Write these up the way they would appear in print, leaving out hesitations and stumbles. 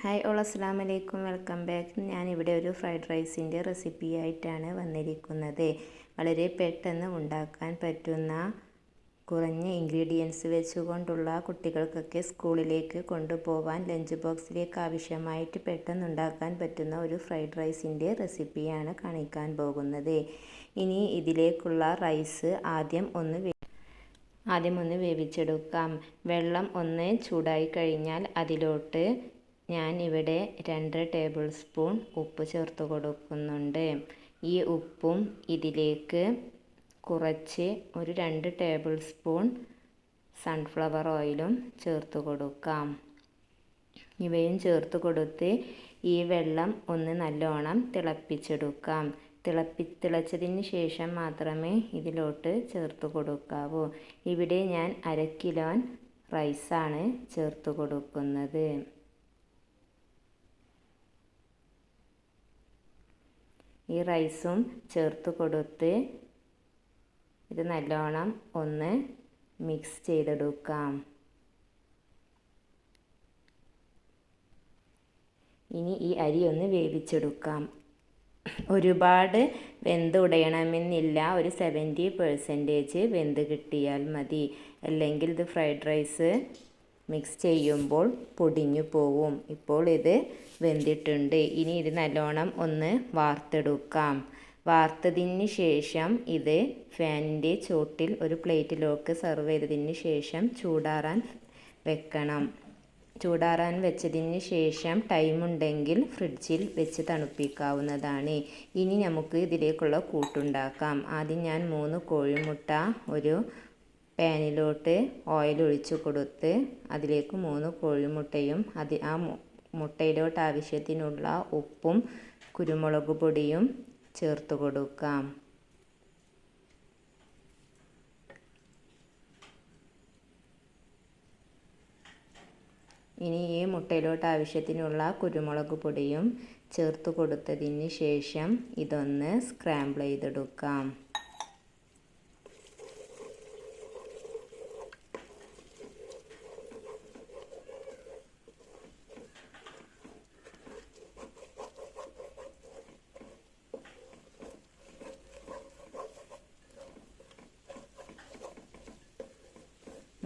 Hi all അസ്സലാമു അലൈക്കും, welcome back. ഞാനിവിടെ ഒരു ഫ്രൈഡ് റൈസിൻ്റെ റെസിപ്പി ആയിട്ടാണ് വന്നിരിക്കുന്നത്. വളരെ പെട്ടെന്ന് ഉണ്ടാക്കാൻ പറ്റുന്ന കുറഞ്ഞ ഇൻഗ്രീഡിയൻസ് വെച്ചുകൊണ്ടുള്ള കുട്ടികൾക്കൊക്കെ സ്കൂളിലേക്ക് കൊണ്ടുപോകാൻ ലഞ്ച് ബോക്സിലേക്ക് ആവശ്യമായിട്ട് പെട്ടെന്ന് ഉണ്ടാക്കാൻ പറ്റുന്ന ഒരു ഫ്രൈഡ് റൈസിൻ്റെ റെസിപ്പിയാണ് കാണിക്കാൻ പോകുന്നത്. ഇനി ഇതിലേക്കുള്ള റൈസ് ആദ്യം ഒന്ന് വേവിച്ചെടുക്കാം. വെള്ളം ഒന്ന് ചൂടായി കഴിഞ്ഞാൽ അതിലോട്ട് ഞാൻ ഇവിടെ 2 ടേബിൾ സ്പൂൺ ഉപ്പ് ചേർത്ത് കൊടുക്കുന്നുണ്ട്. ഈ ഉപ്പും ഇതിലേക്ക് കുറച്ച് ഒരു 2 ടേബിൾ സ്പൂൺ സൺഫ്ലവർ ഓയിലും ചേർത്ത് കൊടുക്കാം. ഇവയും ചേർത്ത് കൊടുത്ത് ഈ വെള്ളം ഒന്ന് നല്ലോണം തിളപ്പിച്ചെടുക്കാം. തിളച്ചതിന് ശേഷം മാത്രമേ ഇതിലോട്ട് ചേർത്ത് കൊടുക്കാവൂ. ഇവിടെ ഞാൻ 1/2 കിലോ റൈസാണ് ചേർത്ത് കൊടുക്കുന്നത്. ഈ റൈസും ചേർത്ത് കൊടുത്ത് ഇത് നല്ലോണം ഒന്ന് മിക്സ് ചെയ്തെടുക്കാം. ഇനി ഈ അരി ഒന്ന് വേവിച്ചെടുക്കാം. ഒരുപാട് വെന്ത് ഉടയണമെന്നില്ല, ഒരു 70% വെന്ത് കിട്ടിയാൽ മതി. അല്ലെങ്കിൽ ഇത് ഫ്രൈഡ് റൈസ് മിക്സ് ചെയ്യുമ്പോൾ പൊടിഞ്ഞു പോവും. ഇപ്പോൾ ഇത് വെന്തിട്ടുണ്ട്. ഇനി ഇത് നല്ലോണം ഒന്ന് വാർത്തെടുക്കാം. വാർത്തതിന് ശേഷം ഇത് ഫാനിൻ്റെ ചോട്ടിൽ ഒരു പ്ലേറ്റിലേക്ക് സെർവ് ചെയ്തതിന് ശേഷം ചൂടാറാൻ വെക്കണം. ചൂടാറാൻ വെച്ചതിന് ശേഷം ടൈമുണ്ടെങ്കിൽ ഫ്രിഡ്ജിൽ വെച്ച് തണുപ്പിക്കാവുന്നതാണ്. ഇനി നമുക്ക് ഇതിലേക്കുള്ള കൂട്ടുണ്ടാക്കാം. ആദ്യം ഞാൻ 3 കോഴിമുട്ട ഒരു പാനിലോട്ട് ഓയിൽ ഒഴിച്ചു കൊടുത്ത് അതിലേക്ക് 3 കോഴിമുട്ടയും ആ മുട്ടയിലോട്ട് ആവശ്യത്തിനുള്ള ഉപ്പും കുരുമുളക് പൊടിയും ചേർത്ത് കൊടുക്കാം. ഇനി ഈ മുട്ടയിലോട്ട് ആവശ്യത്തിനുള്ള കുരുമുളക് പൊടിയും ചേർത്ത് കൊടുത്തതിന് ശേഷം ഇതൊന്ന് സ്ക്രാമ്പിൾ ചെയ്തെടുക്കാം.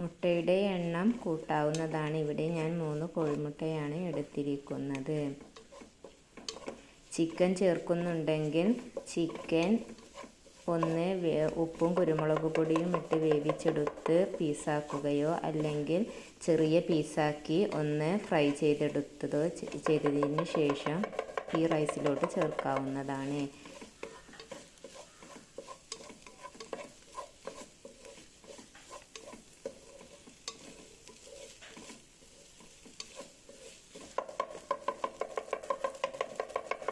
മുട്ടയുടെ എണ്ണം കൂട്ടാവുന്നതാണ്. ഇവിടെ ഞാൻ 3 കോഴിമുട്ടയാണ് എടുത്തിരിക്കുന്നത്. ചിക്കൻ ചേർക്കുന്നുണ്ടെങ്കിൽ ചിക്കൻ ഒന്ന് ഉപ്പും കുരുമുളക് പൊടിയും ഇട്ട് വേവിച്ചെടുത്ത് പീസാക്കുകയോ അല്ലെങ്കിൽ ചെറിയ പീസാക്കി ഒന്ന് ഫ്രൈ ചെയ്തതിന് ശേഷം ഈ റൈസിലോട്ട് ചേർക്കാവുന്നതാണ്.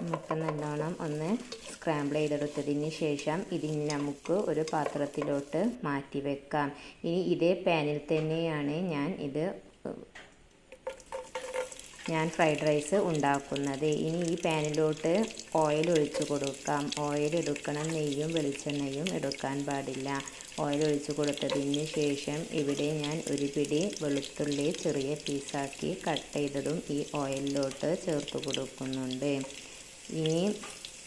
മുട്ട നല്ലോണം ഒന്ന് സ്ക്രാമ്പിൾ ചെയ്തെടുത്തതിന് ശേഷം ഇതിന് നമുക്ക് ഒരു പാത്രത്തിലോട്ട് മാറ്റി വെക്കാം. ഇനി ഇതേ പാനിൽ തന്നെയാണ് ഞാൻ ഫ്രൈഡ് റൈസ് ഉണ്ടാക്കുന്നത്. ഇനി ഈ പാനിലോട്ട് ഓയിൽ ഒഴിച്ചു കൊടുക്കാം. ഓയിൽ എടുക്കണം, നെയ്യും വെളിച്ചെണ്ണയും എടുക്കാൻ പാടില്ല. ഓയിൽ ഒഴിച്ചു കൊടുത്തതിന് ശേഷം ഇവിടെ ഞാൻ ഒരു പിടി വെളുത്തുള്ളി ചെറിയ പീസാക്കി കട്ട് ചെയ്തതും ഈ ഓയിലിലോട്ട് ചേർത്ത് കൊടുക്കുന്നുണ്ട്. ഇനി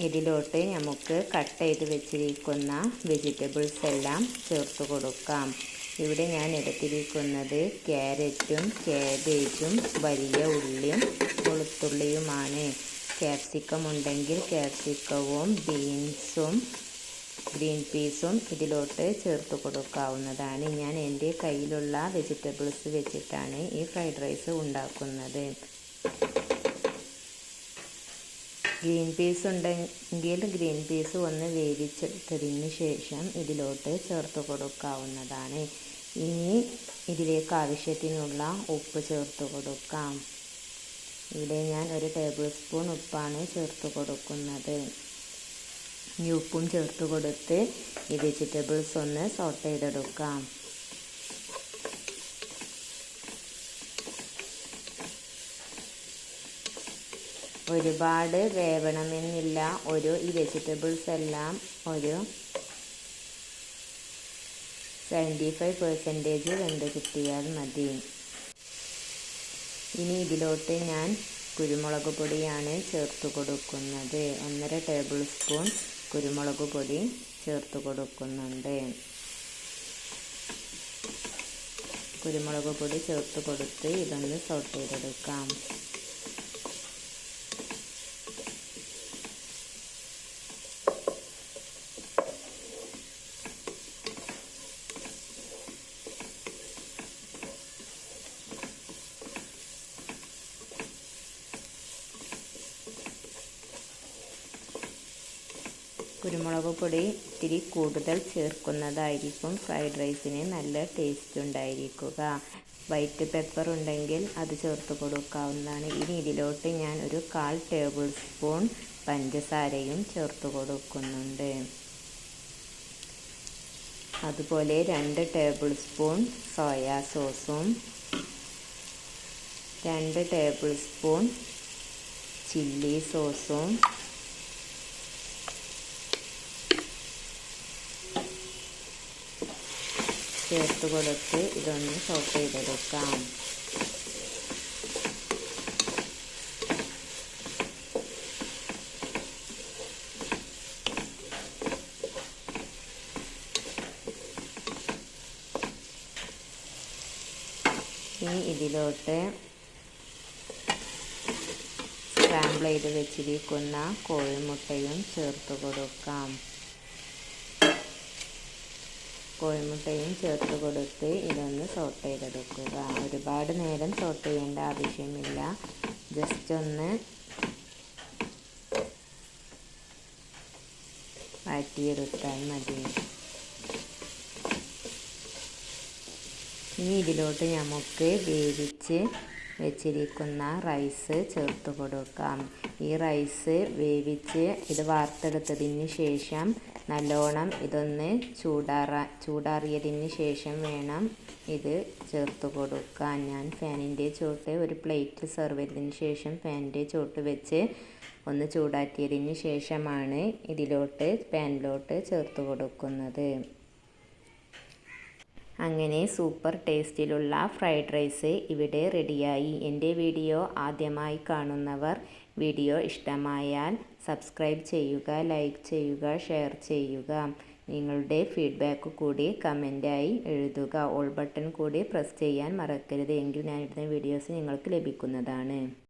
ഇതിലോട്ട് നമുക്ക് കട്ട് ചെയ്ത് വെച്ചിരിക്കുന്ന വെജിറ്റബിൾസ് എല്ലാം ചേർത്ത് കൊടുക്കാം. ഇവിടെ ഞാൻ എടുത്തിരിക്കുന്നത് ക്യാരറ്റും കാബേജും വലിയ ഉള്ളിയും വെളുത്തുള്ളിയുമാണ്. ക്യാപ്സിക്കം ഉണ്ടെങ്കിൽ ക്യാപ്സിക്കവും ബീൻസും ഗ്രീൻ പീസും ഇതിലോട്ട് ചേർത്ത് കൊടുക്കാവുന്നതാണ്. ഞാൻ എൻ്റെ കയ്യിലുള്ള വെജിറ്റബിൾസ് വെച്ചിട്ടാണ് ഈ ഫ്രൈഡ് റൈസ് ഉണ്ടാക്കുന്നത്. ഗ്രീൻ പീസ് ഉണ്ടെങ്കിൽ ഗ്രീൻ പീസ് ഒന്ന് വേവിച്ചെടുത്തതിന് ശേഷം ഇതിലോട്ട് ചേർത്ത് കൊടുക്കാവുന്നതാണ്. ഇനി ഇതിലേക്ക് ആവശ്യത്തിനുള്ള ഉപ്പ് ചേർത്ത് കൊടുക്കാം. ഇവിടെ ഞാൻ 1 ടേബിൾ സ്പൂൺ ഉപ്പാണ് ചേർത്ത് കൊടുക്കുന്നത്. ഈ ഉപ്പും ചേർത്ത് കൊടുത്ത് ഈ വെജിറ്റബിൾസ് ഒന്ന് സോട്ട് ചെയ്തെടുക്കാം. ഒരുപാട് വേവണമെന്നില്ല. ഈ വെജിറ്റബിൾസ് എല്ലാം ഒരു 75% വെന്ത് കിട്ടിയാൽ മതി. ഇനി ഇതിലോട്ട് ഞാൻ കുരുമുളക് പൊടിയാണ് ചേർത്ത് കൊടുക്കുന്നത്. 1.5 ടേബിൾ സ്പൂൺ കുരുമുളക് പൊടി ചേർത്ത് കൊടുക്കുന്നുണ്ട്. കുരുമുളക് പൊടി ചേർത്ത് കൊടുത്ത് ഇതൊന്ന് സോട്ട് ചെയ്തെടുക്കാം. കുരുമുളക് പൊടി ഇത്തിരി കൂടുതൽ ചേർക്കുന്നതായിരിക്കും ഫ്രൈഡ് റൈസിന് നല്ല ടേസ്റ്റ് ഉണ്ടായിരിക്കുക. വൈറ്റ് പെപ്പർ ഉണ്ടെങ്കിൽ അത് ചേർത്ത് കൊടുക്കാവുന്നതാണ്. ഇനി ഇതിലോട്ട് ഞാൻ ഒരു 1/4 ടേബിൾ സ്പൂൺ പഞ്ചസാരയും ചേർത്ത് കൊടുക്കുന്നുണ്ട്. അതുപോലെ 2 ടേബിൾ സ്പൂൺ സോയാ സോസും 2 ടേബിൾ സ്പൂൺ ചില്ലി സോസും ചേർത്ത് കൊടുത്ത് ഇതൊന്ന് സോട്ട് ചെയ്തെടുക്കാം. ഇനി ഇതിലോട്ട് സ്ക്രാമ്പിൾ ചെയ്ത് വെച്ചിരിക്കുന്ന കോഴിമുട്ടയും ചേർത്ത് കൊടുക്കാം. കോഴിമുട്ടയും ചേർത്ത് കൊടുത്ത് ഇതൊന്ന് സോട്ട് ചെയ്തെടുക്കുക. ഒരുപാട് നേരം സോട്ട് ചെയ്യേണ്ട ആവശ്യമില്ല. ജസ്റ്റ് ഒന്ന് വഴറ്റിയെടുത്താൽ മതി. ഇനി ഇതിലോട്ട് നമുക്ക് വേവിച്ച് വെച്ചിരിക്കുന്ന റൈസ് ചേർത്ത് കൊടുക്കാം. ഈ റൈസ് വേവിച്ച് ഇത് വാർത്തെടുത്തതിന് ശേഷം നല്ലോണം ഇതൊന്ന് ചൂടാറിയതിന് ശേഷം വേണം ഇത് ചേർത്ത് കൊടുക്കാൻ. ഞാൻ ഫാനിൻ്റെ ചോട്ട് ഒരു പ്ലേറ്റിൽ സെർവ് ചെയ്തതിന് ശേഷം ഫാനിൻ്റെ ചോട്ട് വെച്ച് ഒന്ന് ചൂടാക്കിയതിന് ശേഷമാണ് ഇതിലോട്ട് പാനിലോട്ട് ചേർത്ത് കൊടുക്കുന്നത്. അങ്ങനെ സൂപ്പർ ടേസ്റ്റിലുള്ള ഫ്രൈഡ് റൈസ് ഇവിടെ റെഡിയായി. എൻ്റെ വീഡിയോ ആദ്യമായി കാണുന്നവർ വീഡിയോ ഇഷ്ടമായാൽ സബ്സ്ക്രൈബ് ചെയ്യുക, ലൈക്ക് ചെയ്യുക, ഷെയർ ചെയ്യുക. നിങ്ങളുടെ ഫീഡ്ബാക്ക് കൂടി കമൻറ്റായി എഴുതുക. ഓൾ ബട്ടൺ കൂടി പ്രസ് ചെയ്യാൻ മറക്കരുത്. എങ്കിൽ ഞാനിടുന്ന വീഡിയോസ് നിങ്ങൾക്ക് ലഭിക്കുന്നതാണ്.